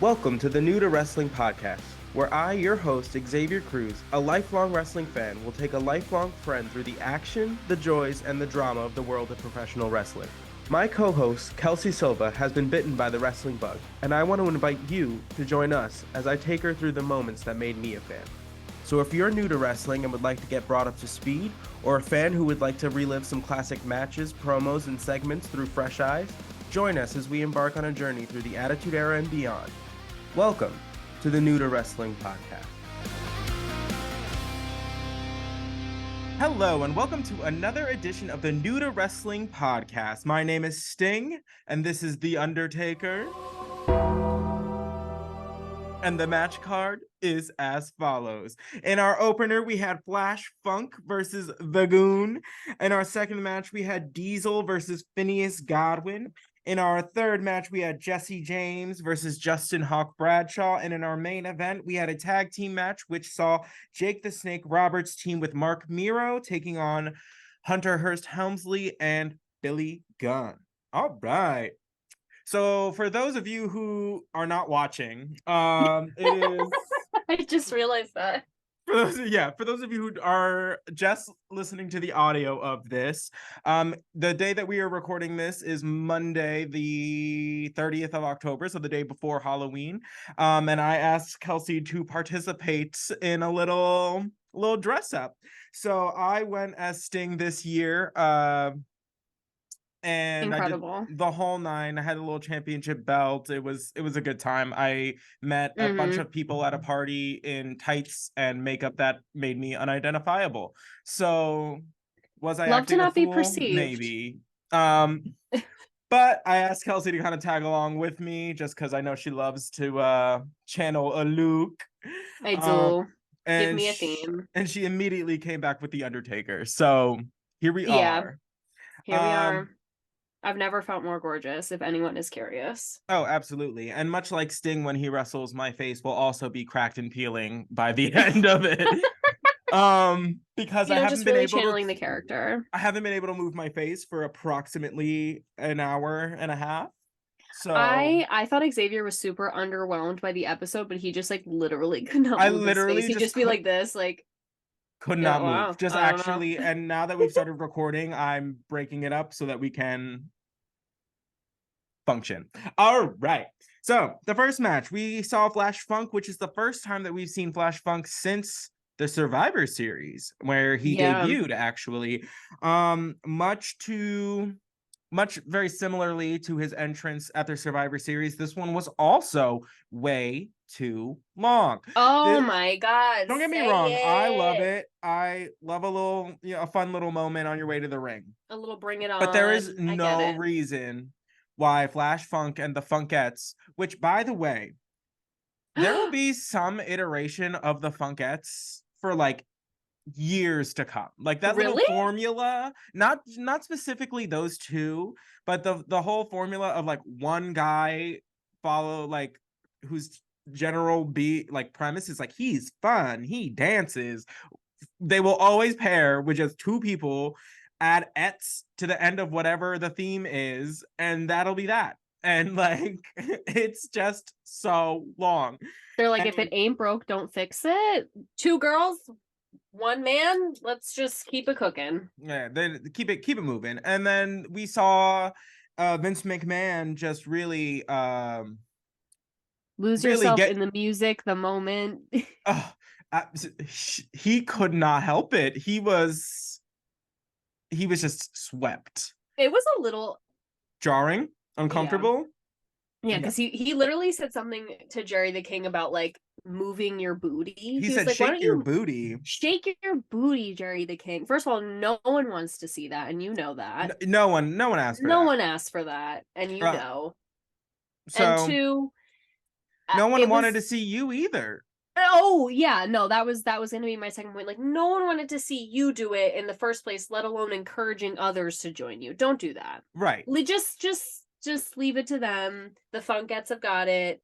Welcome to the New to Wrestling podcast, where I, your host, Xavier Cruz, a lifelong wrestling fan, will take a lifelong friend through the action, the joys, and the drama of the world of professional wrestling. My co-host, Kelsey Silva, has been bitten by the wrestling bug, and I want to invite you to join us as I take her through the moments that made me a fan. So if you're new to wrestling and would like to get brought up to speed, or a fan who would like to relive some classic matches, promos, and segments through fresh eyes, join us as we embark on a journey through the Attitude Era and beyond. Welcome to the New to Wrestling podcast. Hello, and welcome to another edition of the New to Wrestling podcast. My name is Sting, and this is The Undertaker. And the match card is as follows. In our opener, we had Flash Funk versus The Goon. In our second match, we had Diesel versus Phineas Godwin. In our third match, we had Jesse James versus Justin Hawk Bradshaw. And in our main event, we had a tag team match, which saw Jake the Snake Roberts team with Mark Miro taking on Hunter Hearst Helmsley and Billy Gunn. All right. So for those of you who are not watching, it is... I just realized that. For those of you who are just listening to the audio of this, the day that we are recording this is Monday, the 30th of October, so the day before Halloween. And I asked Kelsey to participate in a little dress up. So I went as Sting this year. And incredible. I did the whole nine. I had a little championship belt. It was a good time. I met a bunch of people at a party in tights and makeup that made me unidentifiable. So was I Love acting to not a fool? be perceived? Maybe. But I asked Kelsey to kind of tag along with me just because I know she loves to channel a Luke. I do. And Give me a theme. And she immediately came back with the Undertaker. So here we are. Here we are. I've never felt more gorgeous, if anyone is curious. Oh, absolutely. And much like Sting when he wrestles, my face will also be cracked and peeling by the end of it. Because I haven't been able channeling the character. I haven't been able to move my face for approximately an hour and a half. So I thought Xavier was super underwhelmed by the episode, but he just like literally could not move his face. He'd just be like this, like could not move. Just actually, and now that we've started recording, I'm breaking it up so that we can function. All right. So the first match, we saw Flash Funk, which is the first time that we've seen Flash Funk since the Survivor Series, where he debuted, actually. Much very similarly to his entrance at the Survivor Series, this one was also way too long. My God. Don't get me wrong. I love it. I love a little, a fun little moment on your way to the ring. A little bring it on. But there is no reason why Flash Funk and the Funkettes, which, by the way, there will be some iteration of the Funkettes for like years to come, like that little formula, not specifically those two, but the whole formula of like one guy follow, like, whose general premise is like he's fun, he dances. They will always pair with just two people, add ets to the end of whatever the theme is, and that'll be that. And like it's just so long. They're like, if it ain't broke, don't fix it. Two girls, one man, let's just keep it cooking. Yeah, then keep it moving. And then we saw Vince McMahon just really lose yourself in the music, the moment. He could not help it. He was just swept. It was a little jarring, uncomfortable. Yeah, because he literally said something to Jerry the King about like moving your booty. He said, like, shake your booty. Shake your booty, Jerry the King. First of all, no one wants to see that, and you know that. No one asked for that. No one asked for that, and you know. So, and two, no one wanted to see you either. Oh, yeah, no, that was going to be my second point. Like, no one wanted to see you do it in the first place, let alone encouraging others to join you. Don't do that. Right. Just leave it to them. The Funkettes have got it.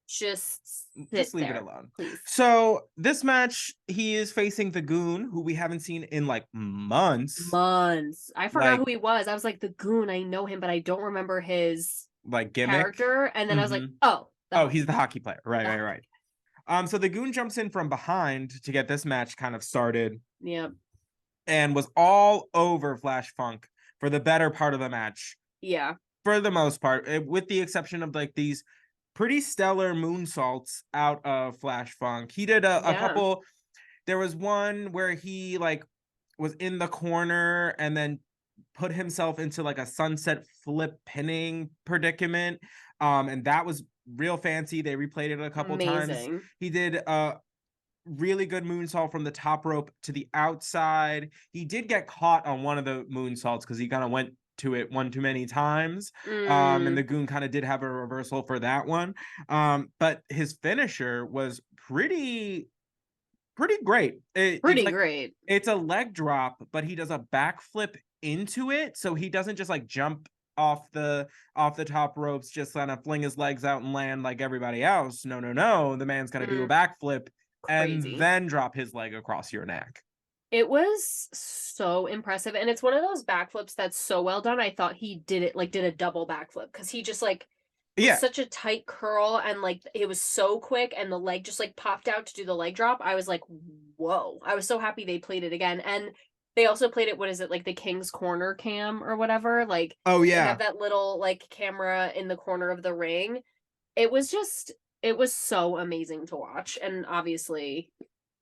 Just leave it alone, please. So this match, he is facing the Goon, who we haven't seen in like months. I forgot who he was. I was like, the Goon, I know him, but I don't remember his like gimmick character. And then I was like, oh, He's the hockey player. Right. So the Goon jumps in from behind to get this match kind of started. Yep. And was all over Flash Funk for the better part of the match. Yeah. For the most part, with the exception of like these pretty stellar moonsaults out of Flash Funk. He did a couple. There was one where he like was in the corner and then put himself into like a sunset flip pinning predicament. And that was real fancy. They replayed it a couple times. He did a really good moonsault from the top rope to the outside. He did get caught on one of the moonsaults because he kind of went to it one too many times. And the Goon kind of did have a reversal for that one. But his finisher was pretty great. Great. It's a leg drop, but he does a backflip into it, so he doesn't just like jump off the top ropes, just kind of fling his legs out and land like everybody else. No. The man's gonna do a backflip and then drop his leg across your neck. It was so impressive, and it's one of those backflips that's so well done. I thought he did a double backflip because he just like such a tight curl, and like it was so quick, and the leg just like popped out to do the leg drop. I was like, whoa. I was so happy they played it again. And they also played it, what is it, like the King's Corner cam or whatever? Like, they have that little like camera in the corner of the ring. It was so amazing to watch, and obviously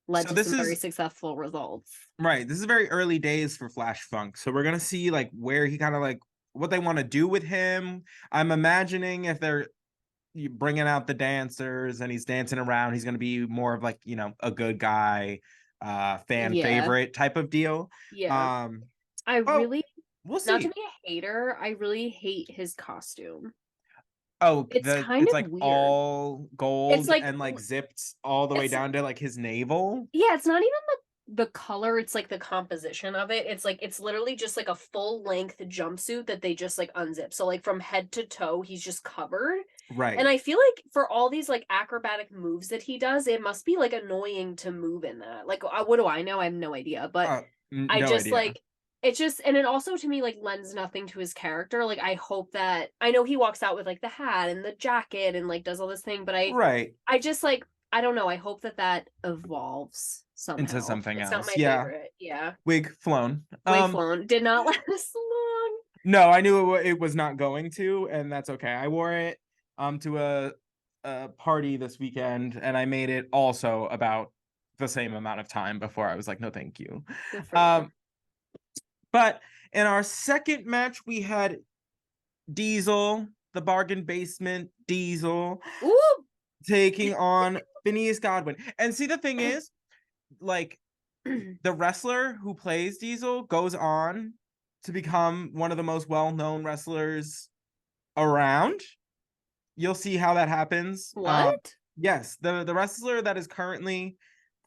led to some very successful results. Right. This is very early days for Flash Funk. So we're going to see like where he kind of like what they want to do with him. I'm imagining if they're bringing out the dancers and he's dancing around, he's going to be more of like, a good guy, fan favorite type of deal. Yeah. We'll see. Not to be a hater, I really hate his costume. It's like weird. all gold and like zipped all the way down to like his navel. Yeah, it's not even the color, it's like the composition of it. It's literally just like a full length jumpsuit that they just like unzip. So like from head to toe, he's just covered. Right. And I feel like for all these like acrobatic moves that he does, it must be like annoying to move in that. Like, what do I know? I have no idea. But I just like it's just, and it also to me like lends nothing to his character. Like, I hope that, I know he walks out with like the hat and the jacket and like does all this thing, but I just like, I don't know. I hope that evolves somehow into something else. It's not my favorite. Yeah. Wig flown. Did not last long. No, I knew it was not going to, and that's okay. I wore it to a party this weekend, and I made it also about the same amount of time before I was like, no, thank you. But in our second match, we had Diesel, the bargain basement Diesel, taking on Phineas Godwin. And see, the thing is, like, the wrestler who plays Diesel goes on to become one of the most well-known wrestlers around. You'll see how that happens. What? Yes, the wrestler that is currently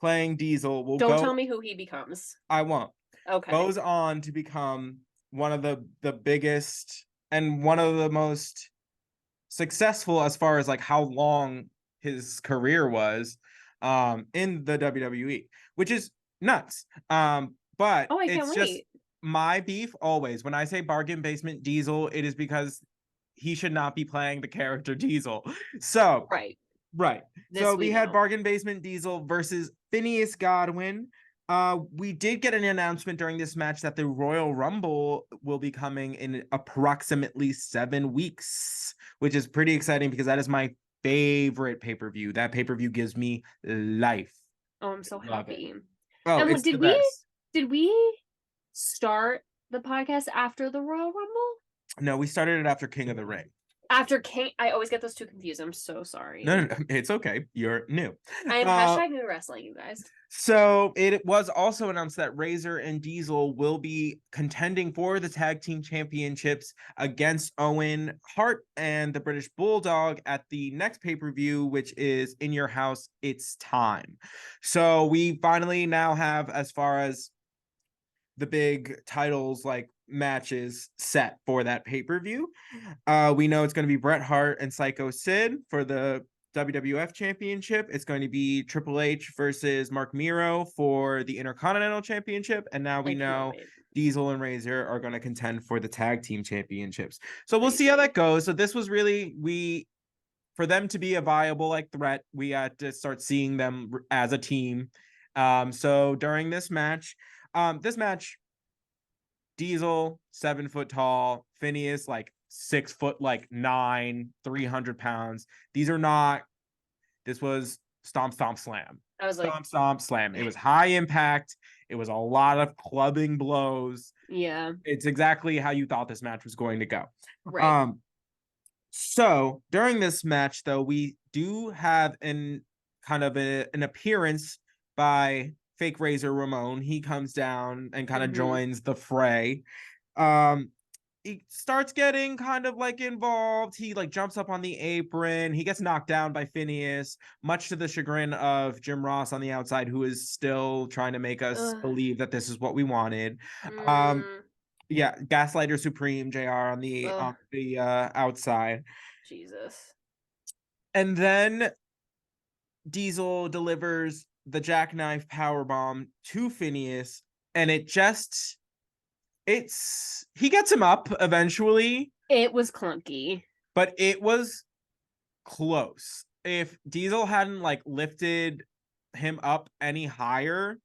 playing Diesel will Don't tell me who he becomes. I won't. Okay. Goes on to become one of the biggest and one of the most successful as far as like how long his career was in the WWE, which is nuts. But it's just my beef always. When I say bargain basement Diesel, it is because he should not be playing the character Diesel. So right. So we had bargain basement Diesel versus Phineas Godwin. We did get an announcement during this match that the Royal Rumble will be coming in approximately 7 weeks, which is pretty exciting because that is my favorite pay-per-view. That pay-per-view gives me life. Oh, I'm so happy. Oh, it's the best. Did we start the podcast after the Royal Rumble? No, we started it after King of the Ring. After King, I always get those two confused. I'm so sorry. No, it's okay. You're new. I am hashtag new wrestling, you guys. So it was also announced that Razor and Diesel will be contending for the tag team championships against Owen Hart and the British Bulldog at the next pay-per-view, which is In Your House, It's Time. So we finally now have, as far as the big titles like matches set for that pay-per-view. We know it's going to be Bret Hart and Psycho Sid for the WWF Championship. It's going to be Triple H versus Mark Miro for the Intercontinental Championship. And now we know Diesel and Razor are going to contend for the Tag Team Championships. So we'll see how that goes. So this was really, for them to be a viable like threat, we had to start seeing them as a team. So during this match, Diesel 7 foot tall, Phineas like 6 foot like 9, 300 pounds. These are not. This was stomp stomp slam. I was like, Stomp stomp slam. It was high impact. It was a lot of clubbing blows. yeah, It's exactly how you thought this match was going to go. right. So during this match, though, we do have an appearance by Fake Razor Ramon. He comes down and kind of joins the fray. He starts getting kind of like involved. He like jumps up on the apron. He gets knocked down by Phineas, much to the chagrin of Jim Ross on the outside, who is still trying to make us believe that this is what we wanted. Yeah, Gaslighter Supreme JR on the outside. Jesus. And then Diesel delivers the jackknife powerbomb to Phineas, and he gets him up eventually. It was clunky, but it was close. If Diesel hadn't like lifted him up any higher,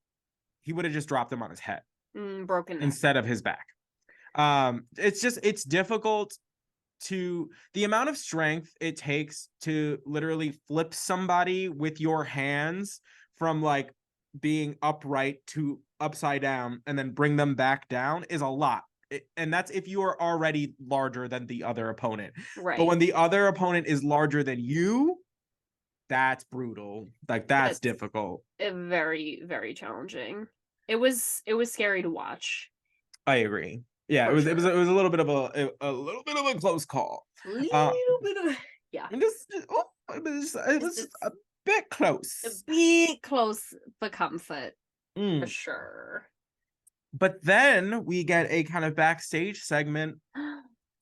he would have just dropped him on his head, broken instead of his back. It's difficult to the amount of strength it takes to literally flip somebody with your hands from like being upright to upside down and then bring them back down is a lot. And that's if you are already larger than the other opponent. Right. But when the other opponent is larger than you, that's brutal. Like that's difficult. Very, very challenging. It was scary to watch. I agree. Yeah, it was a little bit of a close call. It was a bit close. A bit close for comfort. For sure. But then we get a kind of backstage segment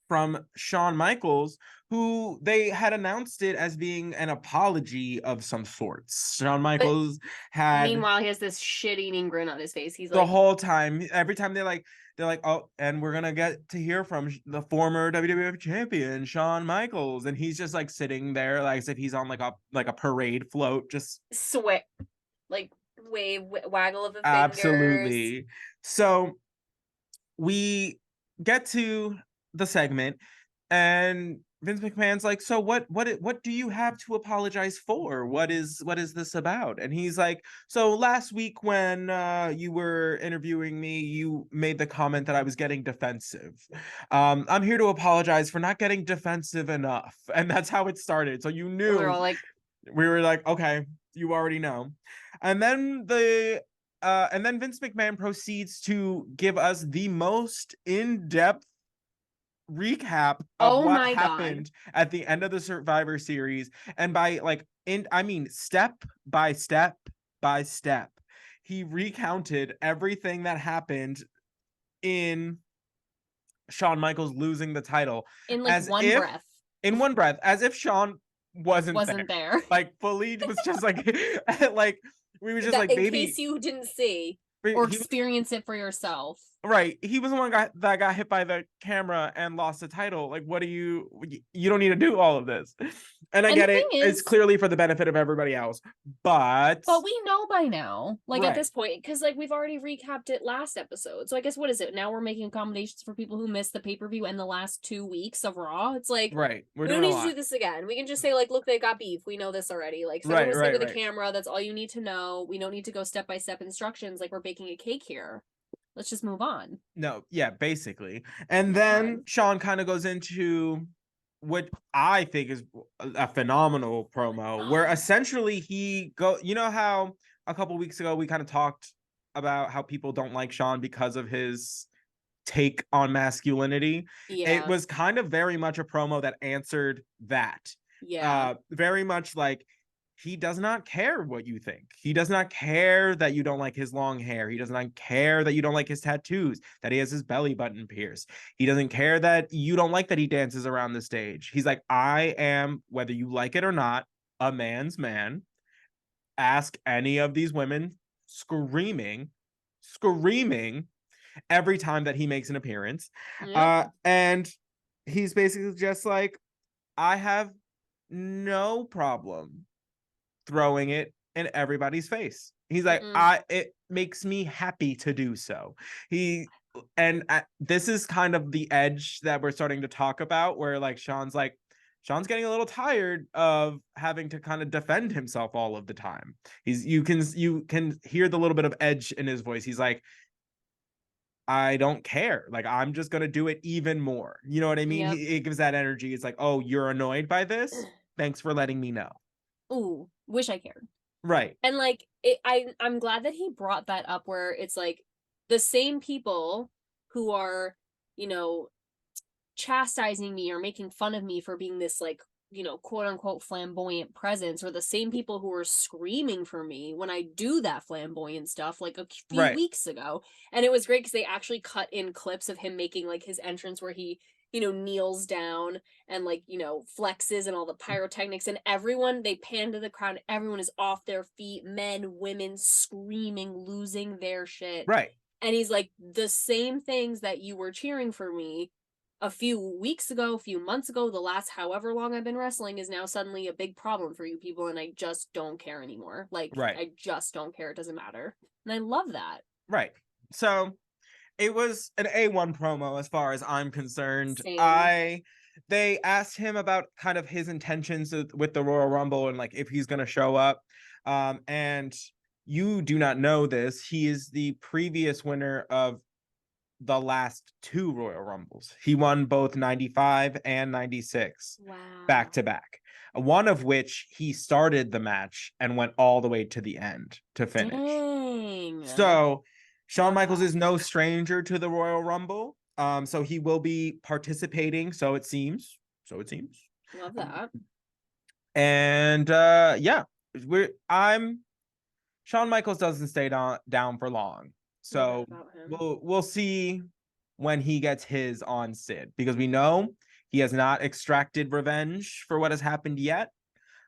from Shawn Michaels, who they had announced it as being an apology of some sorts. Shawn Michaels meanwhile, he has this shit-eating grin on his face. He's the whole time, every time they're like, oh, and we're gonna get to hear from the former WWF champion Shawn Michaels, and he's just like sitting there like as if he's on like a parade float, just sweat, like waggle of the fingers. Absolutely. So we get to the segment, and Vince McMahon's like, so what do you have to apologize for? What is this about? And he's like, so last week when you were interviewing me, you made the comment that I was getting defensive. I'm here to apologize for not getting defensive enough. And that's how it started. So you knew. We were like, okay, you already know. And then Vince McMahon proceeds to give us the most in-depth recap of what happened at the end of the Survivor Series, and step by step by step, he recounted everything that happened in Shawn Michaels losing the title in breath. In one breath, as if Shawn wasn't there. Like fully was just like like we were just like, baby, in case you didn't see or experience it for yourself. Right. He was the one that got hit by the camera and lost the title. Like, what do you don't need to do all of this. And I get it. It's clearly for the benefit of everybody else. But we know by now, like at this point, because like we've already recapped it last episode. So I guess what is it? Now we're making accommodations for people who missed the pay-per-view and the last 2 weeks of Raw. It's like, right. We don't need to do this again. We can just say, like, look, they got beef. We know this already. Like, someone was hit with a camera. That's all you need to know. We don't need to go step-by-step instructions like we're baking a cake here. Let's just move on. No, yeah, basically. And then Shawn kind of goes into what I think is a phenomenal promo, where essentially you know how a couple weeks ago we kind of talked about how people don't like Shawn because of his take on masculinity. Yeah. It was kind of very much a promo that answered that. Yeah. Very much like, he does not care what you think. He does not care that you don't like his long hair. He does not care that you don't like his tattoos, that he has his belly button pierced. He doesn't care that you don't like that he dances around the stage. He's like, I am, whether you like it or not, a man's man. Ask any of these women screaming every time that he makes an appearance. Yep. And he's basically just like, I have no problem throwing it in everybody's face. He's like, it makes me happy to do so. This is kind of the edge that we're starting to talk about, where like Shawn's getting a little tired of having to kind of defend himself all of the time. You can hear the little bit of edge in his voice. He's like, I don't care. Like, I'm just gonna do it even more. You know what I mean? Yep. It gives that energy. It's like, oh, you're annoyed by this? Thanks for letting me know. Ooh, wish I cared. Right. And like I'm glad that he brought that up, where it's like the same people who are, you know, chastising me or making fun of me for being this like, you know, quote unquote flamboyant presence, or the same people who are screaming for me when I do that flamboyant stuff like a few weeks ago. And it was great because they actually cut in clips of him making like his entrance where he, you know, kneels down and like, you know, flexes and all the pyrotechnics, and everyone, they pan to the crowd, everyone is off their feet, men, women, screaming, losing their shit. Right. And he's like, the same things that you were cheering for me a few weeks ago, a few months ago, the last however long I've been wrestling is now suddenly a big problem for you people, and I just don't care anymore. Like, I just don't care. It doesn't matter. And I love that. Right. So it was an A1 promo as far as I'm concerned. Same. They asked him about kind of his intentions with the Royal Rumble and like if he's going to show up. And you do not know this. He is the previous winner of the last 2 Royal Rumbles. He won both 95 and 96. Wow. Back to back. One of which he started the match and went all the way to the end to finish. Dang. So Shawn Michaels is no stranger to the Royal Rumble. So he will be participating, so it seems. Love that. And yeah, Shawn Michaels doesn't stay down for long. So we'll see when he gets his on Sid, because we know he has not extracted revenge for what has happened yet.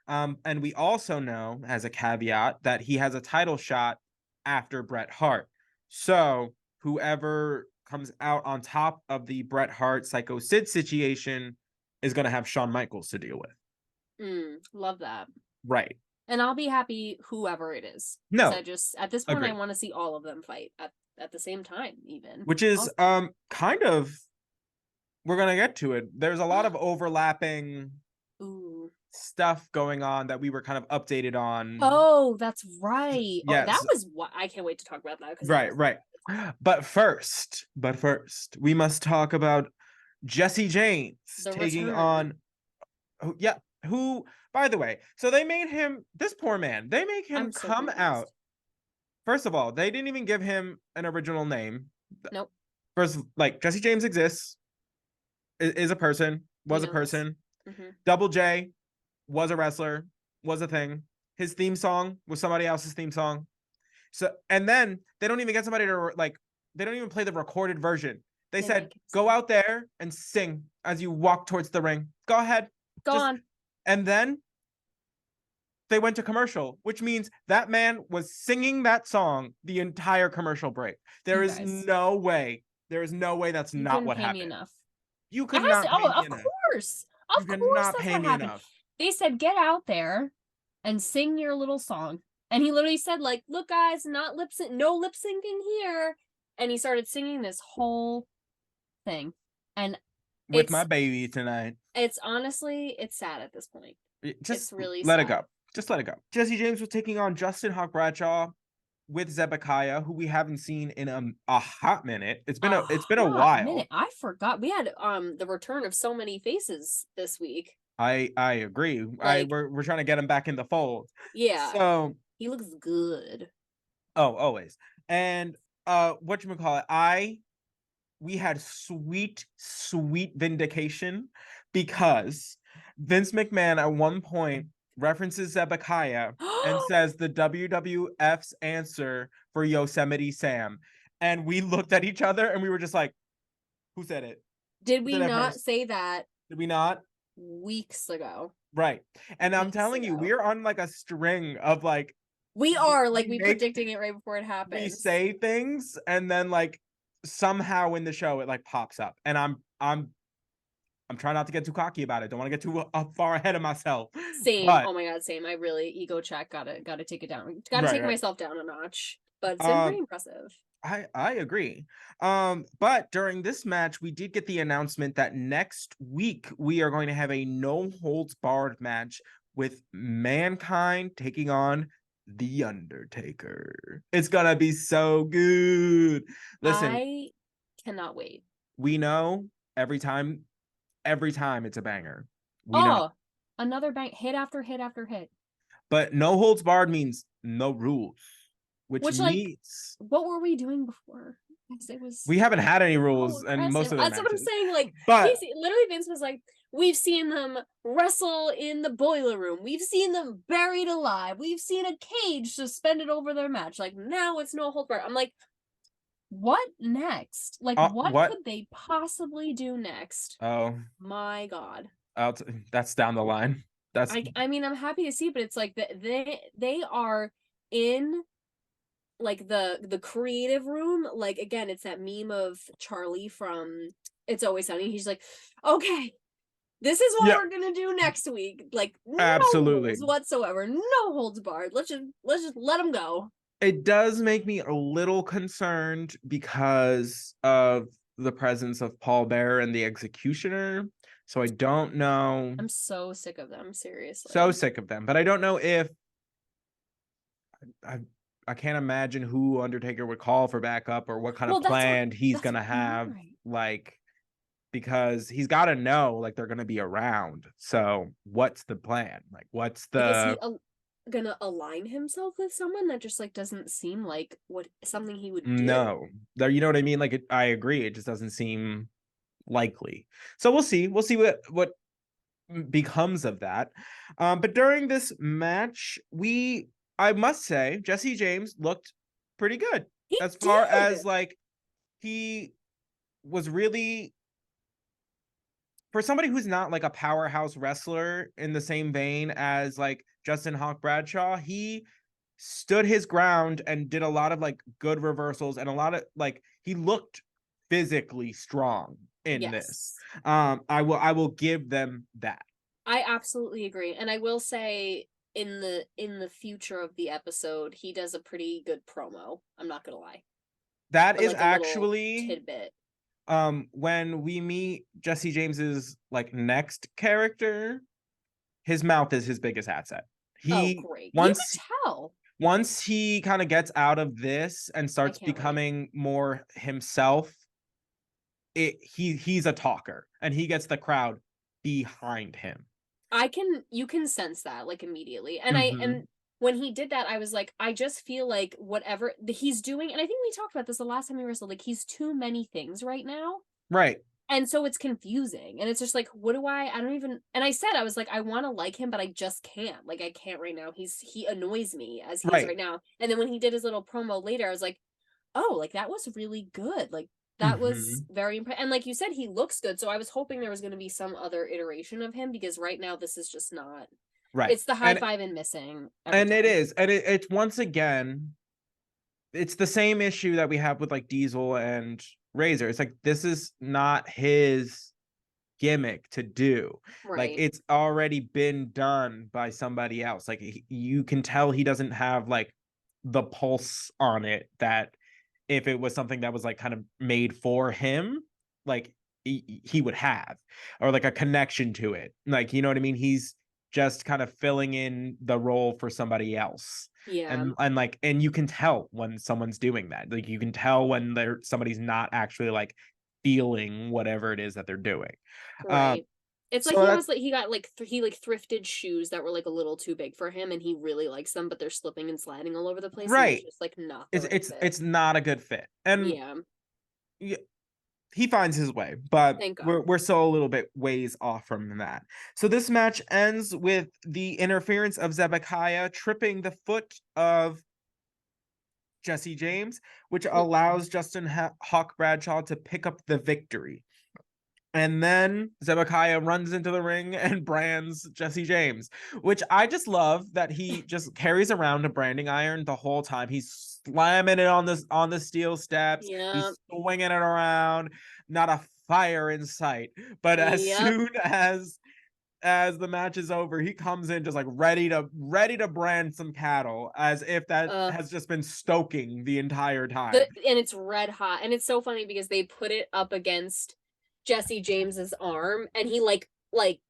And we also know, as a caveat, that he has a title shot after Bret Hart. So whoever comes out on top of the Bret Hart Psycho Sid situation is going to have Shawn Michaels to deal with. Love that. Right. And I'll be happy whoever it is. No. I just, at this point, I want to see all of them fight at the same time, even. Which is kind of, we're going to get to it. There's a lot of overlapping stuff going on that we were kind of updated on. Oh, that's right. Yes. Oh, that was what I can't wait to talk about that. Right. But first, we must talk about Jesse James taking on, who, by the way, so they made him, this poor man, they make him come out. First of all, they didn't even give him an original name. Nope. First, like, Jesse James exists, is a person, was a person. Double J was a wrestler, was a thing. His theme song was somebody else's theme song. So, and then they don't even get somebody to, like, they don't even play the recorded version. They said, go out there and sing as you walk towards the ring. Go ahead. Go on. And then they went to commercial, which means that man was singing that song the entire commercial break. There is no way that's not what happened. You could not pay me enough. Of course. Of course, that's what happened. They said, get out there and sing your little song. And he literally said, like, look, guys, not lip sync, no lip syncing here. And he started singing this whole thing. And with my baby tonight. It's honestly, it's sad at this point. Just it's really let sad. it go. Just let it go. Jesse James was taking on Justin Hawk Bradshaw with Zebekiah, who we haven't seen in a hot minute. It's been a while. I forgot we had the return of so many faces this week. I agree. Like, we're trying to get him back in the fold. Yeah. So he looks good. Oh, always. And whatchamacallit, we had sweet vindication, because Vince McMahon at one point references Zebekiah and says the WWF's answer for Yosemite Sam. And we looked at each other and we were just like, who said it? Did we not say that? Did we not? Weeks ago. Right. And I'm telling you, we're on like a string of like, we are like we predicting it right before it happens. We say things and then like somehow in the show it like pops up, and I'm I'm trying not to get too cocky about it. Don't want to get too far ahead of myself. Same. But Oh my god, same. I really ego check. Gotta take it down. Gotta take right. myself down a notch. But it's been pretty impressive. I agree. But during this match, we did get the announcement that next week we are going to have a no holds barred match with Mankind taking on The Undertaker. It's gonna be so good. Listen, I cannot wait. we know every time it's a banger. We know. Another bang, hit after hit after hit. But no holds barred means no rules, which means what were we doing before? We haven't had any rules and most of the That's matches. what I'm saying. Like, but literally Vince was like, we've seen them wrestle in the boiler room. We've seen them buried alive. We've seen a cage suspended over their match. Like, now it's no hold barred. I'm like, what next? Like, what could they possibly do next? Oh my god. That's down the line. That's I mean, I'm happy to see, but it's like they are in like the creative room. Like, again, it's that meme of Charlie from It's Always Sunny. He's like, okay, this is what we're gonna do next week. Like, absolutely, no rules whatsoever, no holds barred. Let's just let them go. It does make me a little concerned because of the presence of Paul Bearer and the Executioner. So I don't know. I'm so sick of them, seriously. So sick of them. But I don't know if I can't imagine who Undertaker would call for backup or what kind of plan he's gonna have. Like, because he's got to know, like, they're gonna be around. So what's the plan? Like, what's the? Is he gonna align himself with someone that just like doesn't seem like something he would do? No, there. You know what I mean? Like, I agree. It just doesn't seem likely. So we'll see. We'll see what becomes of that. But during this match, I must say, Jesse James looked pretty good. As far as like, he was really, for somebody who's not like a powerhouse wrestler in the same vein as like Justin Hawk Bradshaw, he stood his ground and did a lot of like good reversals and a lot of like, he looked physically strong in this. I will give them that. I absolutely agree. And I will say, in the future of the episode, he does a pretty good promo. I'm not gonna lie. That is like actually tidbit. When we meet Jesse James's like next character, his mouth is his biggest asset. Great. You can tell. Once he kind of gets out of this and starts becoming more himself, he's a talker and he gets the crowd behind him. You can sense that like immediately. And and when he did that, I was like, I just feel like whatever he's doing, and I think we talked about this the last time we wrestled, like, he's too many things right now. Right. And so it's confusing. And it's just like, what do I don't even, and I said, I was like, I want to like him, but I just can't. Like, I can't right now. He annoys me as he is right now. And then when he did his little promo later, I was like, oh, like, that was really good. Like, that was very impressive. And like you said, he looks good. So I was hoping there was going to be some other iteration of him, because right now this is just not. Right. It's the high five and missing. And it is. And it's once again, it's the same issue that we have with like Diesel and Razor. It's like, this is not his gimmick to do. Right. Like, it's already been done by somebody else. Like, you can tell he doesn't have like the pulse on it that if it was something that was like kind of made for him, like he would have, or like a connection to it. Like, you know what I mean? He's just kind of filling in the role for somebody else. Yeah. And like, and you can tell when someone's doing that. Like, you can tell when somebody's not actually like feeling whatever it is that they're doing. Right. It's like he got like he thrifted shoes that were like a little too big for him, and he really likes them, but they're slipping and sliding all over the place. Right. It's just like not. It's not a good fit. And yeah, he finds his way, but we're still a little bit ways off from that. So this match ends with the interference of Zebekiah tripping the foot of Jesse James, which allows Justin Hawk Bradshaw to pick up the victory. And then Zebekiah runs into the ring and brands Jesse James, which I just love that he just carries around a branding iron the whole time. He's slamming it on the steel steps. He's swinging it around. Not a fire in sight. But as Yep. soon as the match is over, he comes in just like ready to brand some cattle, as if that has just been stoking the entire time. And it's red hot, and it's so funny because they put it up against Jesse James's arm, and he like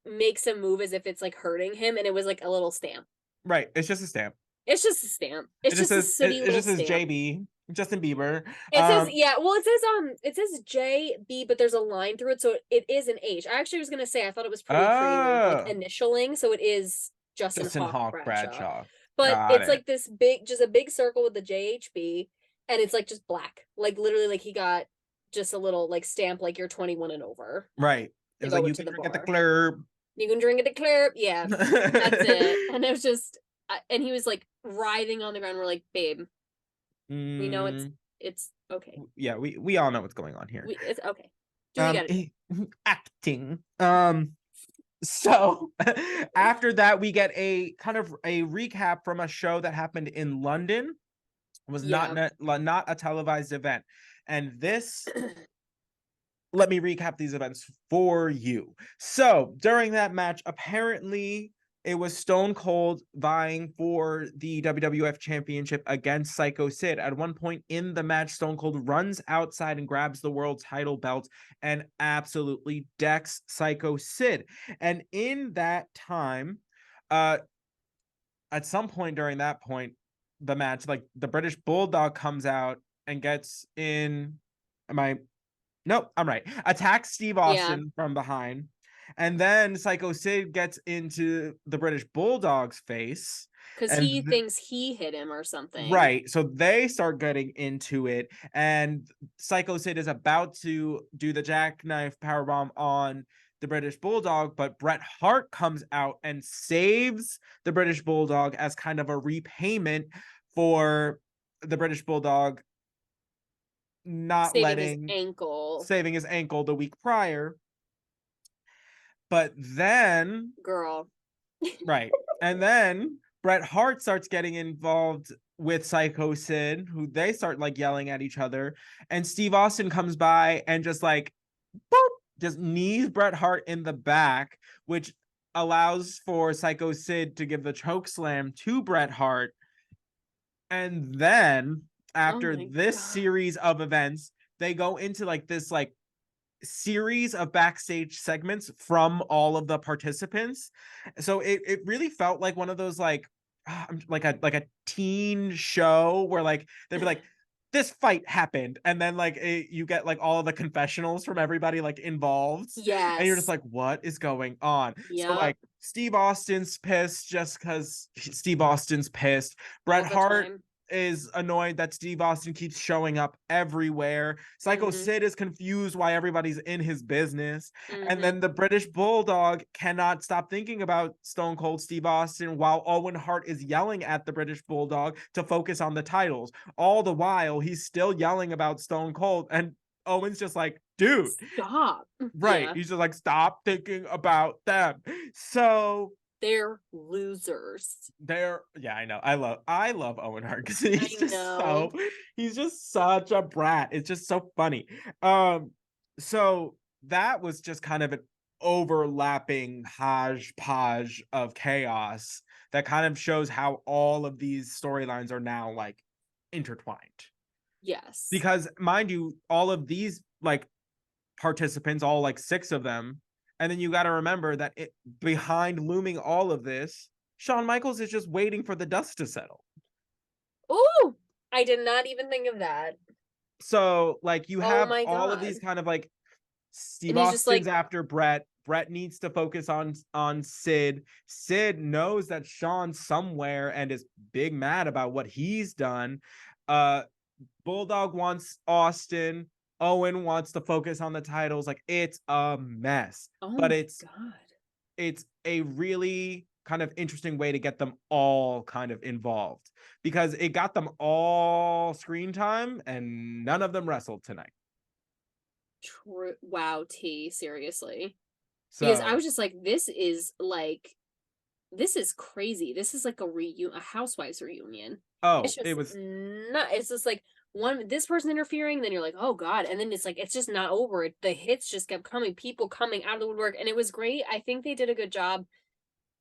makes a move as if it's like hurting him, and it was like a little stamp. Right, it's just a stamp. It's just a stamp. It's just a sooty little stamp. It just says JB, Justin Bieber. It says, yeah, well, it says JB, but there's a line through it, so it is an H. I actually was gonna say I thought it was pretty creative, like initialing, so it is Justin Hawk Bradshaw. But it's like this just a big circle with the JHB, and it's like just black, like literally, like he got just a little like stamp, like you're 21 and over. Right. It was like, you can drink at the club. You can drink at the club. Yeah, that's it. And it was just, and he was like writhing on the ground. We're like, babe, we know it's okay. Yeah, we all know what's going on here. It's okay. Do acting. So after that, we get a kind of a recap from a show that happened in London. It was not a televised event, and this. Let me recap these events for you. So during that match, apparently it was Stone Cold vying for the WWF Championship against Psycho Sid. At one point in the match, Stone Cold runs outside and grabs the world title belt and absolutely decks Psycho Sid. And in that time, at some point during that point, the match, like the British Bulldog comes out and gets in. Nope, I'm right. Attacks Steve Austin from behind. And then Psycho Sid gets into the British Bulldog's face. Because he thinks he hit him or something. Right. So they start getting into it. And Psycho Sid is about to do the jackknife powerbomb on the British Bulldog. But Bret Hart comes out and saves the British Bulldog as kind of a repayment for the British Bulldog not saving his ankle the week prior. But then right, and then Bret Hart starts getting involved with Psycho Sid, who they start like yelling at each other, and Steve Austin comes by and just like boop, just knees Bret Hart in the back, which allows for Psycho Sid to give the choke slam to Bret Hart. And then after this series of events, they go into like this like series of backstage segments from all of the participants. So it really felt like one of those like a teen show where like they'd be like, this fight happened, and then like you get like all of the confessionals from everybody like involved. Yes. And you're just like, what is going on? So like Steve Austin's pissed just because Steve Austin's pissed. Bret Hart is annoyed that Steve Austin keeps showing up everywhere. Psycho Sid is confused why everybody's in his business. And then the British Bulldog cannot stop thinking about Stone Cold Steve Austin while Owen Hart is yelling at the British Bulldog to focus on the titles. All the while, he's still yelling about Stone Cold, and Owen's just like, dude, stop. Right. He's just like, stop thinking about them. So they're losers. I know. I love Owen Hart because he's just such a brat. It's just so funny. So that was just kind of an overlapping hodgepodge of chaos that kind of shows how all of these storylines are now like intertwined. Yes. Because mind you, all of these like participants, all like 6 of them. And then you got to remember that behind looming all of this, Shawn Michaels is just waiting for the dust to settle. Ooh, I did not even think of that. So, like, you have all of these kind of like Steve Austin's like, after Bret. Bret needs to focus on Sid. Sid knows that Shawn's somewhere and is big mad about what he's done. Bulldog wants Austin. Owen wants to focus on the titles. Like, it's a mess. But it's a really kind of interesting way to get them all kind of involved, because it got them all screen time and none of them wrestled tonight. True. Wow, seriously. So, because I was just like, this is crazy. This is like a Housewives reunion. Oh, it was not. It's just like, this person interfering, then you're like, oh god, and then it's like it's just not over. The hits just kept coming, people coming out of the woodwork, and it was great. I think they did a good job.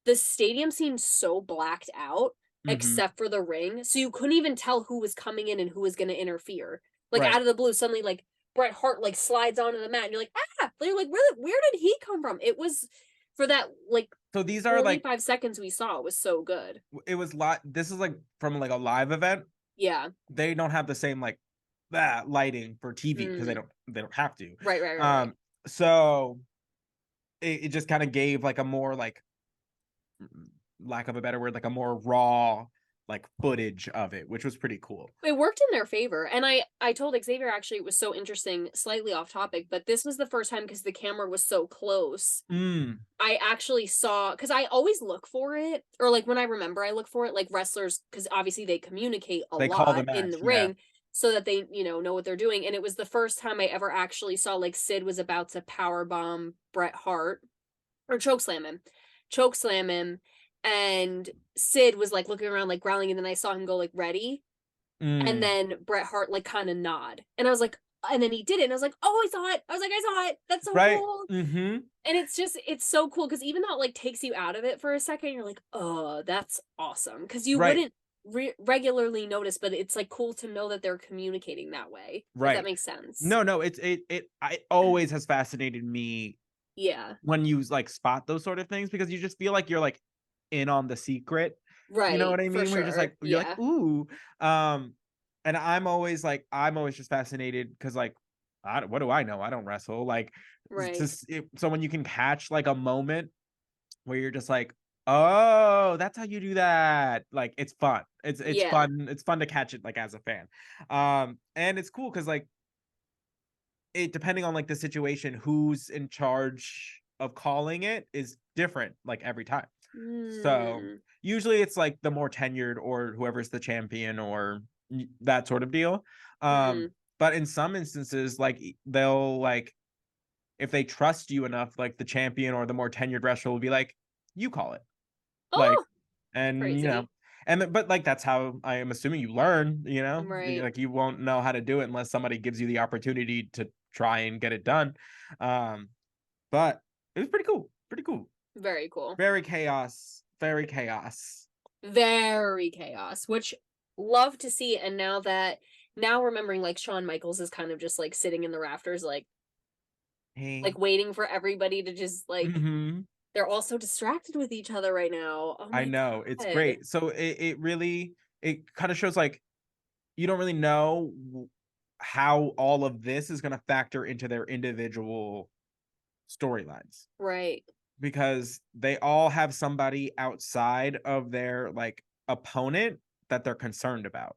The stadium seemed so blacked out, except for the ring, so you couldn't even tell who was coming in and who was going to interfere. Like Right. out of the blue, suddenly like Bret Hart like slides onto the mat, and you're like, ah! You're like, where did he come from? It was for that like So these are 45 seconds we saw. It was so good. it was this is like from like a live event. Yeah. They don't have the same like that lighting for TV because Mm. they don't have to. Right. So it just kind of gave like a more like, lack of a better word, like a more raw like footage of it, which was pretty cool. It worked in their favor. And I told Xavier, actually, it was so interesting, slightly off topic, but this was the first time, because the camera was so close, I actually saw, because I always look for it, or like when I remember I look for it, like wrestlers, because obviously they communicate a They call the lot in match, the yeah. ring so that they, know what they're doing. And it was the first time I ever actually saw like Sid was about to power bomb Bret Hart, or choke slam him, and Sid was like looking around like growling, and then I saw him go like ready, and then Bret Hart like kind of nod, and I was like, and then he did it, and I was like, oh, I saw it. I was like, I saw it. That's so cool. And it's so cool, because even though it like takes you out of it for a second, you're like, oh, that's awesome, because you wouldn't regularly notice, but it's like cool to know that they're communicating that way. If that makes sense. No, it always has fascinated me. Yeah. When you like spot those sort of things, because you just feel like you're like in on the secret. Right. You know what I mean? For Where you're just like, you're yeah. like, ooh. And I'm always just fascinated because like, what do I know? I don't wrestle. Like, Right. so when you can catch like a moment where you're just like, oh, that's how you do that. Like, it's fun. It's fun. It's fun to catch it like as a fan. And it's cool because like, it depending on like the situation, who's in charge of calling it is different like every time. So usually it's like the more tenured or whoever's the champion or that sort of deal. But in some instances, like they'll like, if they trust you enough, like the champion or the more tenured wrestler will be like, you call it. Like, and crazy. but like that's how I am assuming you learn, Right. like you won't know how to do it unless somebody gives you the opportunity to try and get it done. But it was pretty cool. Pretty cool. Very cool. Very chaos. Very chaos. Very chaos, which love to see. And now remembering like Shawn Michaels is kind of just like sitting in the rafters, like waiting for everybody to just like they're all so distracted with each other right now. Oh my I know. God. It's great. So it really, it kind of shows like you don't really know how all of this is going to factor into their individual storylines. Right. Because they all have somebody outside of their like opponent that they're concerned about.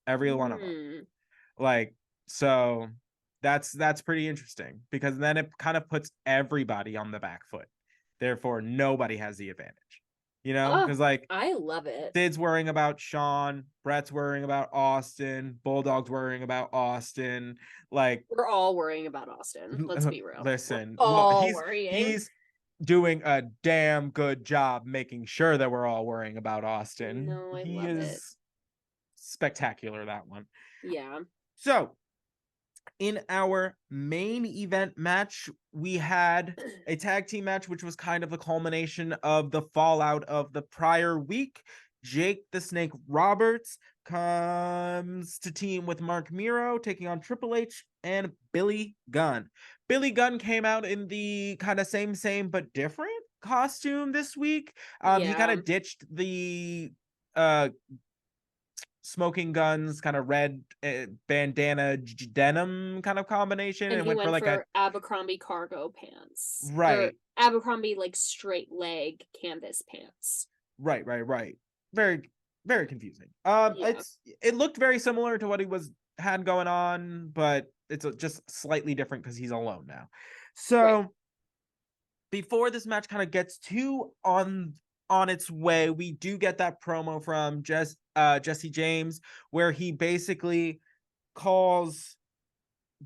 Every one of them. Like, so that's pretty interesting, because then it kind of puts everybody on the back foot. Therefore, nobody has the advantage. Because like I love it. Sid's worrying about Shawn, Bret's worrying about Austin, Bulldog's worrying about Austin. Like, we're all worrying about Austin. Let's be real. Listen, we're all worrying. He's doing a damn good job making sure that we're all worrying about Austin. No, he is spectacular, that one. Yeah. So in our main event match, we had a tag team match, which was kind of the culmination of the fallout of the prior week. Jake the Snake Roberts comes to team with Mark Miro, taking on Triple H and Billy Gunn. Billy Gunn came out in the kind of same but different costume this week. He kind of ditched the smoking guns, kind of red bandana denim kind of combination, and he went for like a Abercrombie cargo pants, right? Or Abercrombie like straight leg canvas pants. Right. Very, very confusing. It looked very similar to what he had going on, but it's just slightly different because he's alone now. So before this match kind of gets too on its way, we do get that promo from Jesse James, where he basically calls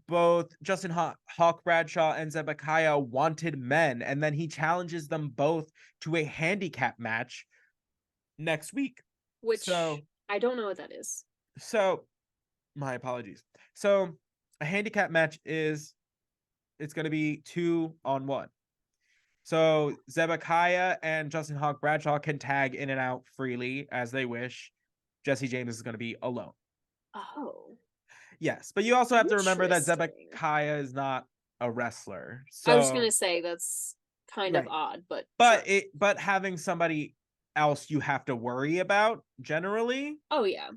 both Justin Hawk Bradshaw and Zebekiah wanted men, and then he challenges them both to a handicap match next week. Which I don't know what that is. So my apologies. So a handicap match it's going to be 2-on-1. So Zebekiah and Justin Hawk Bradshaw can tag in and out freely as they wish. Jesse James is going to be alone. Oh. Yes, but you also have to remember that Interesting. Zebekiah is not a wrestler. I was So gonna say that's kind of right. odd, but But sure. but having somebody else you have to worry about generally Oh yeah.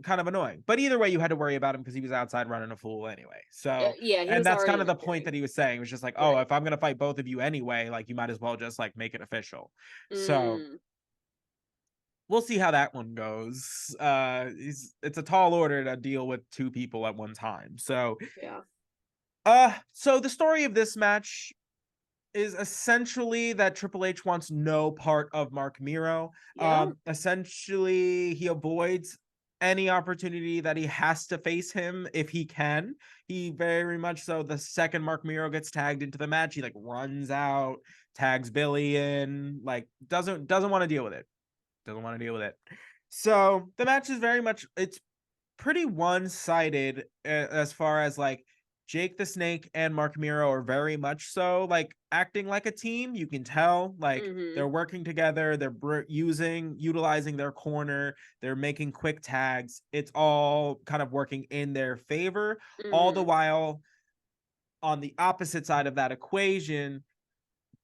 kind of annoying. But either way, you had to worry about him because he was outside running a fool anyway. So Yeah, he and was that's already kind of the point interfering. that he was saying. It was just like, oh, Right. if I'm gonna fight both of you anyway, like you might as well just like make it official. So Mm, we'll see how that one goes. It's a tall order to deal with two people at one time. So yeah. so the story of this match is essentially that Triple H wants no part of Mark Miro. Yeah. Essentially, he avoids any opportunity that he has to face him if he can. He very much so. The second Mark Miro gets tagged into the match, he like runs out, tags Billy in, like doesn't want to deal with it. Doesn't want to deal with it. So the match is very much it's pretty one-sided as far as like Jake the Snake and Mark Miro are very much so like acting like a team. You can tell like Mm-hmm. they're working together, they're utilizing their corner, they're making quick tags. It's all kind of working in their favor. All the Mm-hmm. while on the opposite side of that equation,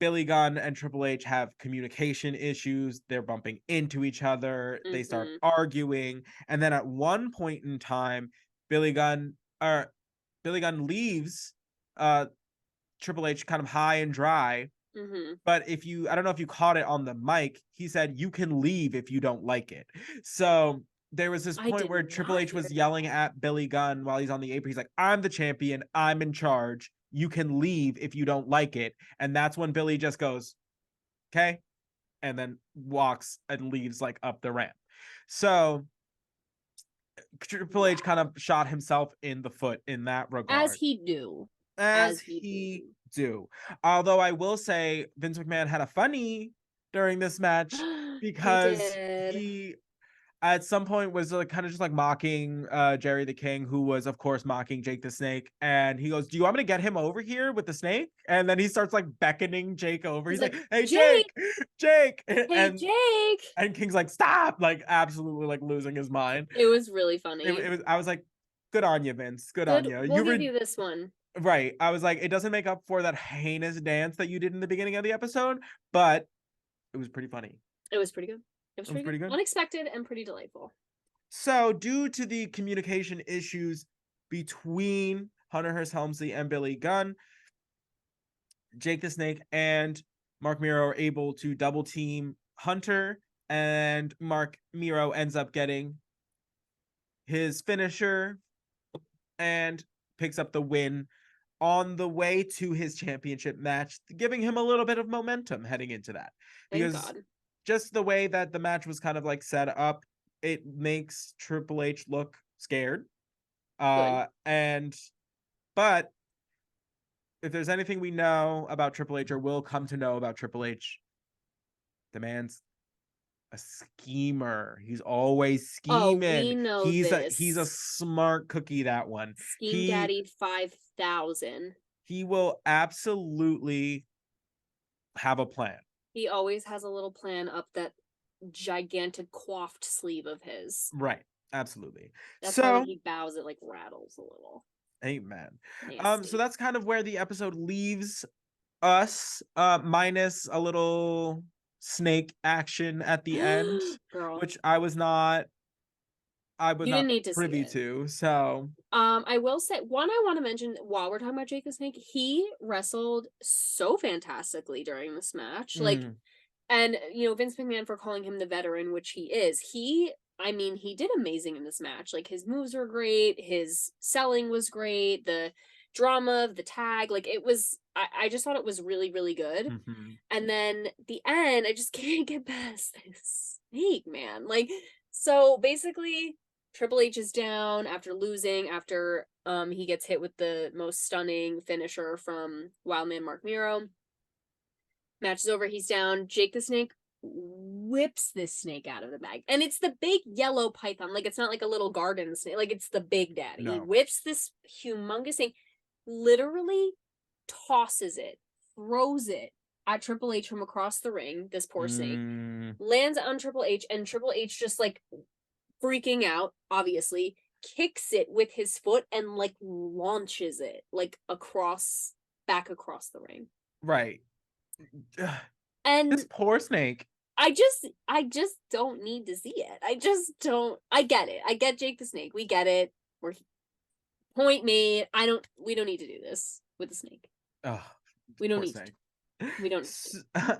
Billy Gunn and Triple H have communication issues. They're bumping into each other. They start Mm-hmm. arguing, and then at one point in time, Billy Gunn or Billy Gunn leaves uh Triple H kind of high and dry. Mm-hmm. But I don't know if you caught it on the mic, he said you can leave if you don't like it. So there was this I point did where Triple not H hear was yelling at Billy Gunn while he's on the apron. He's like, I'm the champion. I'm in charge. You can leave if you don't like it. And that's when Billy just goes, okay, and then walks and leaves like up the ramp. So Triple that. H kind of Wow. shot himself in the foot in that As regard, he do. as As he he do. do. Although I will say Vince McMahon had a funny during this match He because did. he at some point was like kind of just like mocking Jerry the King, who was of course mocking Jake the Snake, and he goes, do you want me to get him over here with the snake? And then he starts like beckoning Jake over. He's He's like, like, hey Jake, Jake hey Jake. and King's like, stop, like absolutely like losing his mind. It was really funny. It was I was like, good on you, Vince, good on Good. you. We'll You were give you this one. right. I was like, it doesn't make up for that heinous dance that you did in the beginning of the episode, but it was pretty funny. It was pretty good. It was It was pretty good. pretty good. Unexpected and pretty delightful. So, due to the communication issues between Hunter Hearst Helmsley and Billy Gunn, Jake the Snake and Mark Miro are able to double team Hunter, and Mark Miro ends up getting his finisher and picks up the win on the way to his championship match, giving him a little bit of momentum heading into that. Thank Because God. just the way that the match was kind of like set up, it makes Triple H look scared. Good. And but if there's anything we know about Triple H or will come to know about Triple H, the man's a schemer. He's always Oh, scheming. we know He's a this. smart cookie, that one. Scheme He Daddy 5000. he will absolutely have a plan. He always has a little plan up that gigantic coiffed sleeve of his. Right. Absolutely. That's why when So, he bows, it like rattles a little. amen. So Nasty. that's kind of where the episode leaves us, minus a little snake action at the end, Girl, which I was you didn't not need to see privy it. to. So I will say one I want to mention while we're talking about Jake the Snake, he wrestled so fantastically during this match. Like, and Vince McMahon for calling him the veteran, which he is. He did amazing in this match. Like his moves were great, his selling was great, the drama of the tag, like it was I just thought it was really, really good. And then the end, I just can't get past this snake, man. Like, so basically Triple H is down after losing, after he gets hit with the most stunning finisher from Wildman Mark Miro. Match is over, he's down. Jake the Snake whips this snake out of the bag. And it's the big yellow python. Like, it's not like a little garden snake. Like, it's the big daddy. No. He whips this humongous thing, literally tosses it, throws it at Triple H from across the ring, this poor snake, lands on Triple H, and Triple H just, like, freaking out, obviously, kicks it with his foot and, like, launches it, like, back across the ring. Right. And this poor snake. I just don't need to see it. I just don't. I get it. I get Jake the Snake. We get it. We're point made. We don't need to do this with the snake. Oh, we don't need snake. We don't.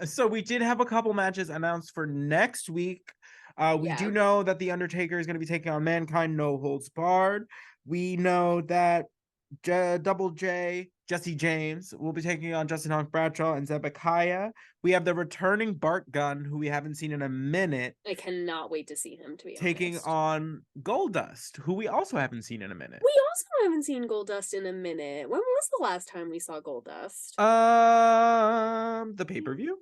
So we did have a couple matches announced for next week. We do know that the Undertaker is going to be taking on Mankind, no holds barred. We know that Double J, Jesse James, will be taking on Justin Hawk Bradshaw and Zebekiah. We have the returning Bart Gunn, who we haven't seen in a minute. I cannot wait to see him, to be taking honest. on Goldust, who we also haven't seen in a minute. We also haven't seen Goldust in a minute. When was the last time we saw Goldust? The pay-per-view.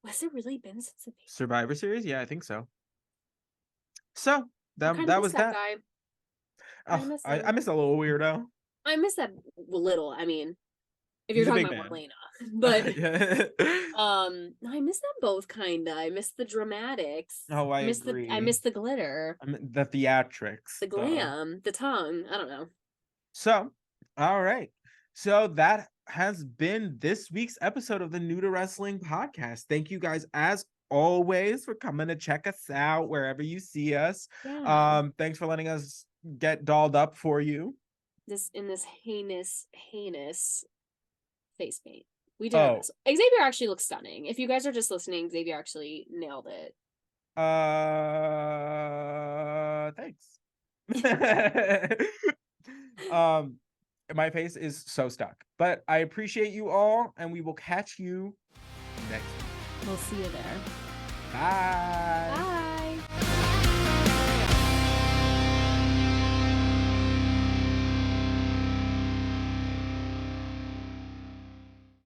Has it really been since the Survivor Series? Yeah, I think so. So that was that. Guy. Oh, I miss a little weirdo. I miss that little. I mean, if you're talking about Marlena, but I miss them both kinda. I miss the dramatics. Oh, I agree. I miss the glitter. The theatrics. The glam. The tongue. I don't know. So, all right. So that has been this week's episode of the New to Wrestling podcast. Thank you guys as always for coming to check us out wherever you see us. Yeah. Thanks for letting us get dolled up for you. This heinous face paint. We did this. Xavier actually looks stunning. If you guys are just listening, Xavier actually nailed it. Thanks. My face is so stuck, but I appreciate you all, and we will catch you next week. We'll see you there. Bye. Bye.